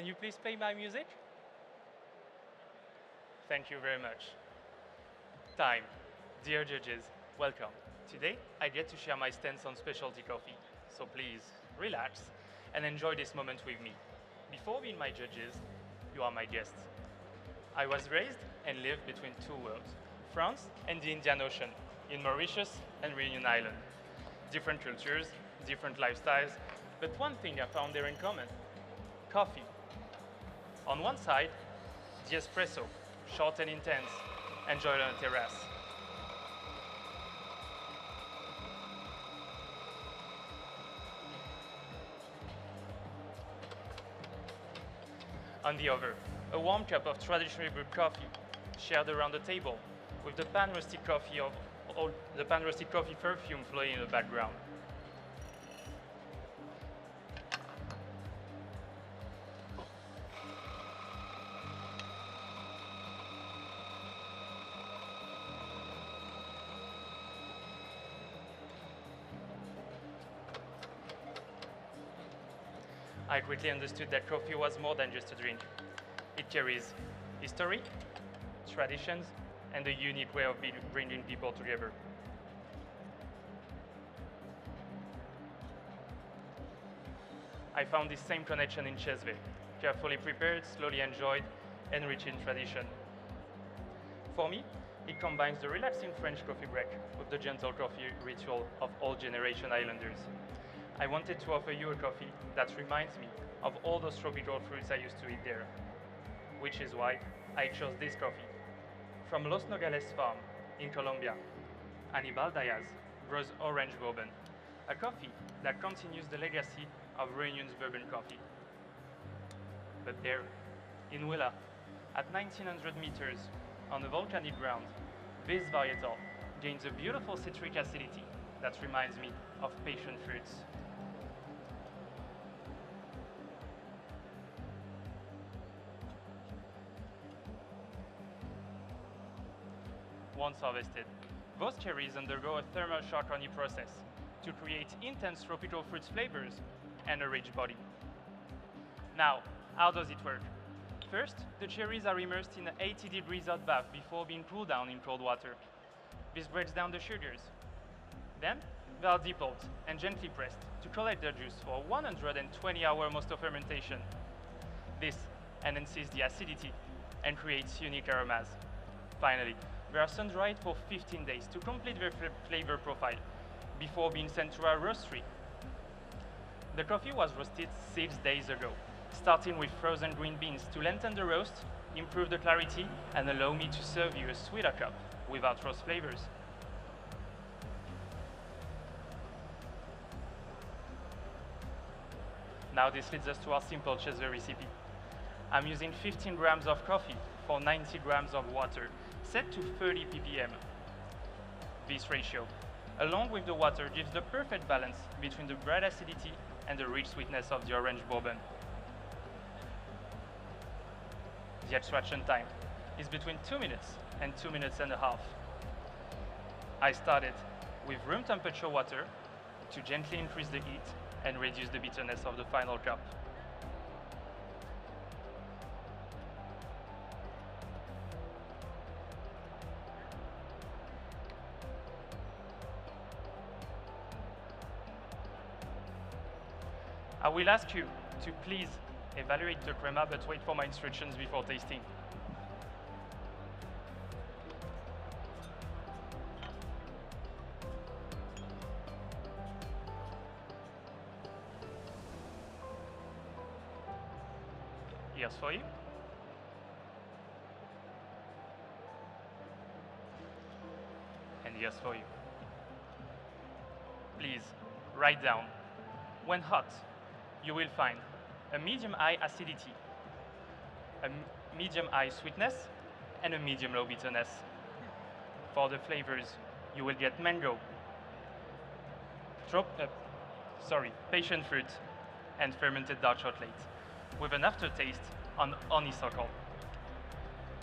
Can you please play my music? Thank you very much. Time. Dear judges, welcome. Today, I get to share my stance on specialty coffee. So please, relax and enjoy this moment with me. Before being my judges, you are my guests. I was raised and lived between two worlds, France and the Indian Ocean, in Mauritius and Reunion Island. Different cultures, different lifestyles, but one thing I found there in common: coffee. On one side, the espresso, short and intense, enjoyed on a terrace. On the other, a warm cup of traditionally brewed coffee, shared around the table, with the pan-roasted coffee perfume flowing in the background. I quickly understood that coffee was more than just a drink. It carries history, traditions, and a unique way of bringing people together. I found this same connection in Cezve, carefully prepared, slowly enjoyed, and rich in tradition. For me, it combines the relaxing French coffee break with the gentle coffee ritual of all generation islanders. I wanted to offer you a coffee that reminds me of all those tropical fruits I used to eat there, which is why I chose this coffee. From Los Nogales Farm in Colombia, Anibal Diaz grows orange bourbon, a coffee that continues the legacy of Reunion's bourbon coffee. But there, in Willa, at 1900 meters on a volcanic ground, this varietal gains a beautiful citric acidity that reminds me of passion fruits. Once harvested, those cherries undergo a thermal chardonnay process to create intense tropical fruit flavors and a rich body. Now, how does it work? First, the cherries are immersed in an 80 degrees hot bath before being cooled down in cold water. This breaks down the sugars. Then, they are depulped and gently pressed to collect their juice for 120-hour mosto fermentation. This enhances the acidity and creates unique aromas. Finally, they are sun-dried for 15 days to complete their flavor profile before being sent to our roastery. The coffee was roasted 6 days ago, starting with frozen green beans to lengthen the roast, improve the clarity, and allow me to serve you a sweeter cup without roast flavors. Now this leads us to our simple Cezve recipe. I'm using 15 grams of coffee for 90 grams of water, set to 30 ppm. This ratio, along with the water, gives the perfect balance between the bright acidity and the rich sweetness of the orange bourbon. The extraction time is between 2 minutes and 2 minutes and a half. I started with room temperature water to gently increase the heat and reduce the bitterness of the final cup. I will ask you to please evaluate the crema, but wait for my instructions before tasting. Here's for you. And here's for you. Please, write down. When hot, you will find a medium-high acidity, a medium-high sweetness, and a medium-low bitterness. For the flavors, you will get mango, passion fruit, and fermented dark chocolate, with an aftertaste on honeysuckle.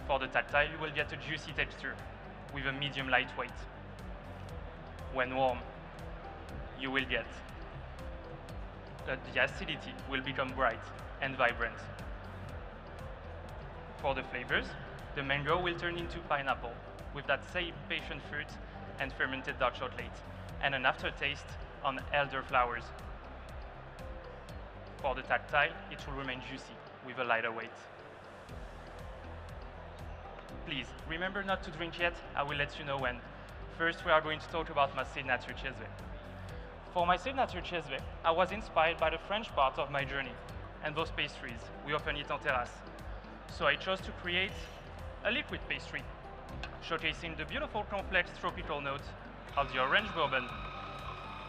For the tactile, you will get a juicy texture with a medium lightweight. When warm, you will get the acidity will become bright and vibrant, For the flavors, the mango will turn into pineapple with that same passion fruit and fermented dark chocolate, and an aftertaste on elderflowers. For the tactile, it will remain juicy with a lighter weight. Please, remember not to drink yet, I will let you know when. First, we are going to talk about my signature Cezve. For my signature Cezve, I was inspired by the French part of my journey and those pastries. We often eat on terrace. So I chose to create a liquid pastry, showcasing the beautiful complex tropical notes of the orange bourbon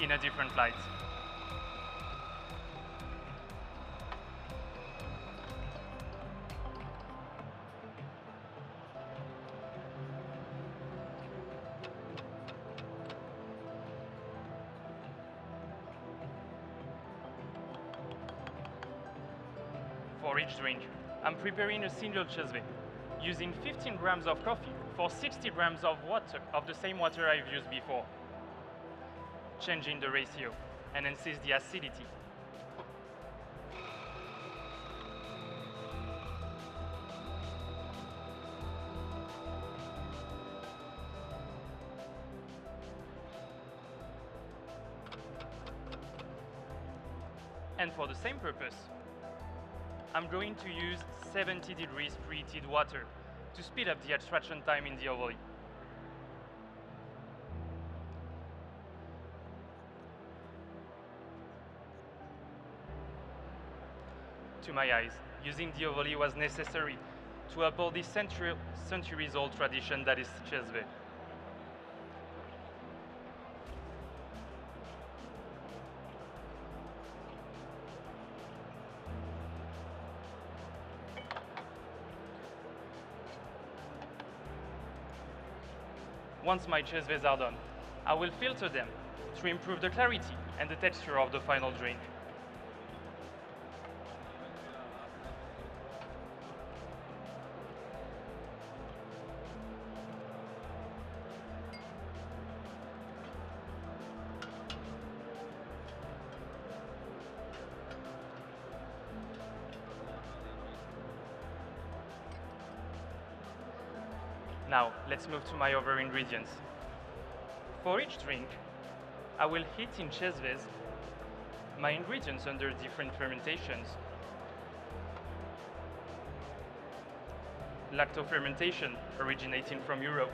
in a different light. For each drink, I'm preparing a single Cezve, using 15 grams of coffee for 60 grams of water, of the same water I've used before, changing the ratio and enhance the acidity. And for the same purpose, I'm going to use 70 degrees preheated water to speed up the extraction time in the ovary. To my eyes, using the ovary was necessary to uphold this centuries-old tradition that is Cezve. Once my Cezves are done, I will filter them to improve the clarity and the texture of the final drink. Now, let's move to my other ingredients. For each drink, I will heat in Cezves my ingredients under different fermentations. Lacto-fermentation, originating from Europe.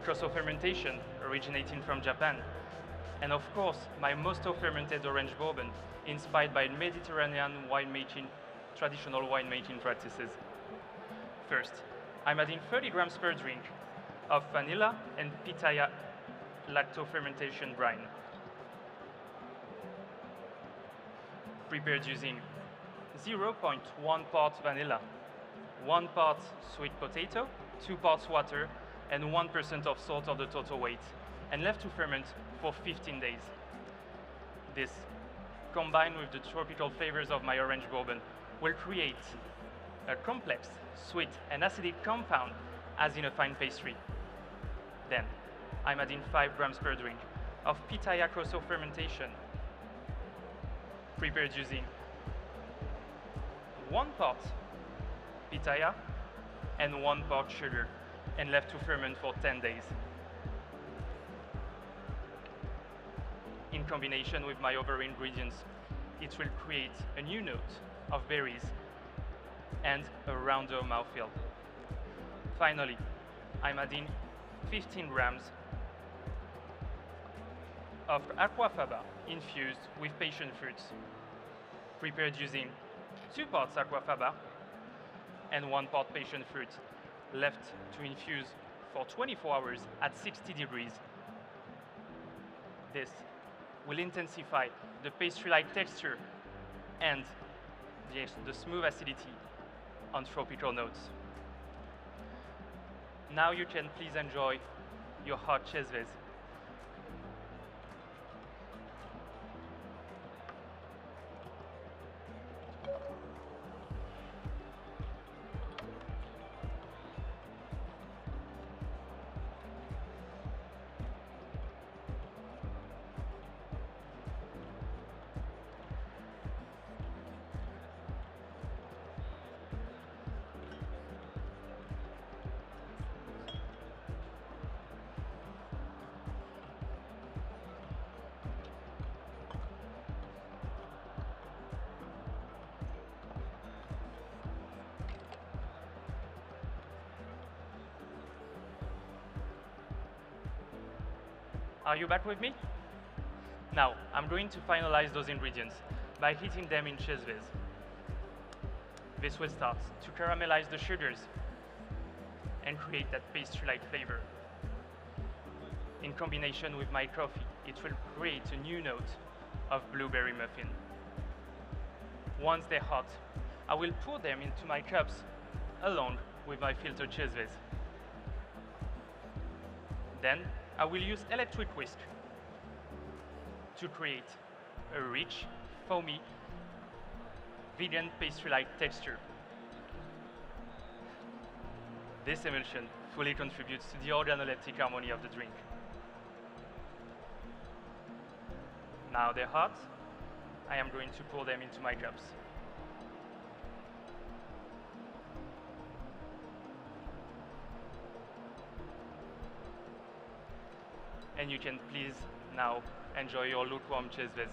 Crosso-fermentation, originating from Japan. And of course, my mosto-fermented orange bourbon, inspired by Mediterranean winemaking, traditional winemaking practices. First, I'm adding 30 grams per drink of vanilla and pitaya lacto-fermentation brine, prepared using 0.1 part vanilla, 1 part sweet potato, 2 parts water, and 1% of salt of the total weight, and left to ferment for 15 days. This, combined with the tropical flavors of my orange bourbon, will create a complex, sweet, and acidic compound as in a fine pastry. Then, I'm adding 5 grams per drink of pitaya crosso fermentation, prepared using 1 part pitaya and 1 part sugar, and left to ferment for 10 days. In combination with my other ingredients, it will create a new note of berries and a rounder mouthfeel. Finally, I'm adding 15 grams of aquafaba infused with passion fruits, prepared using 2 parts aquafaba and 1 part passion fruit, left to infuse for 24 hours at 60 degrees. This will intensify the pastry-like texture and the smooth acidity on tropical notes. Now you can please enjoy your hot Cezves. Are you back with me? Now, I'm going to finalize those ingredients by heating them in Cezve. This will start to caramelize the sugars and create that pastry-like flavor. In combination with my coffee, it will create a new note of blueberry muffin. Once they're hot, I will pour them into my cups along with my filtered Cezve. Then, I will use electric whisk to create a rich, foamy, vegan pastry-like texture. This emulsion fully contributes to the organoleptic harmony of the drink. Now they're hot, I am going to pour them into my cups. And you can please now enjoy your lukewarm Cezve.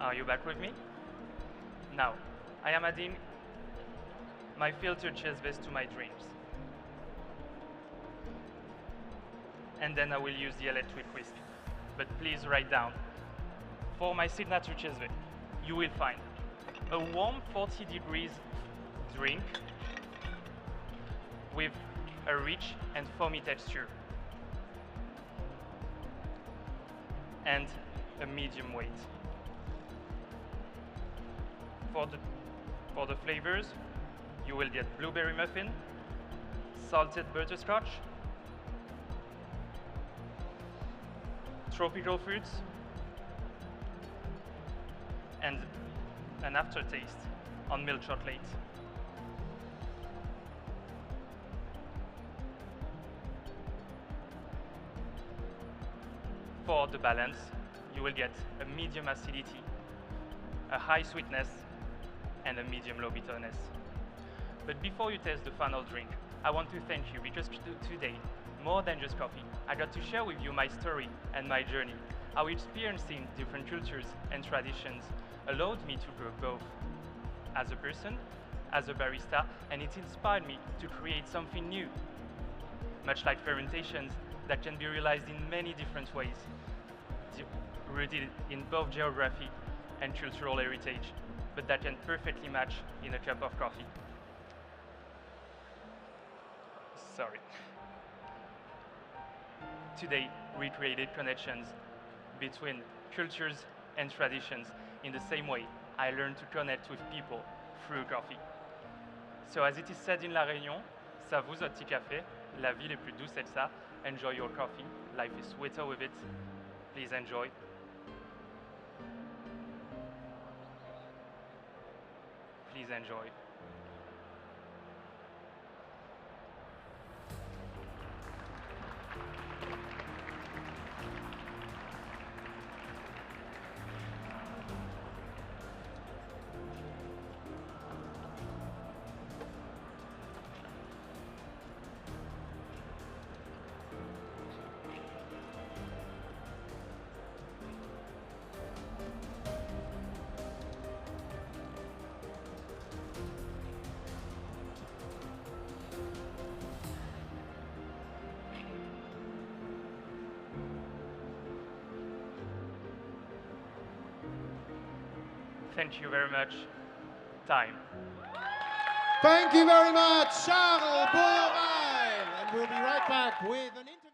Are you back with me? Now, I am adding my filtered Cezve to my drinks. And then I will use the electric whisk. But please write down, for my signature Cezve, you will find a warm 40 degrees drink with a rich and foamy texture and a medium weight. For the flavors, you will get blueberry muffin, salted butterscotch, tropical fruits, and an aftertaste on milk chocolate. For the balance, you will get a medium acidity, a high sweetness, and a medium-low bitterness. But before you taste the final drink, I want to thank you because today, more than just coffee, I got to share with you my story and my journey, how experiencing different cultures and traditions allowed me to grow both as a person, as a barista, and it inspired me to create something new, much like fermentations that can be realized in many different ways, rooted in both geography and cultural heritage, but that can perfectly match in a cup of coffee. Sorry. Today, we created connections between cultures and traditions in the same way I learned to connect with people through coffee. So as it is said in La Réunion, ça vous a petit café, la vie est plus douce elle ça, enjoy your coffee, life is sweeter with it, please enjoy. Please enjoy. Thank you very much. Time. Thank you very much, Charles Boyenval. And we'll be right back with an interview.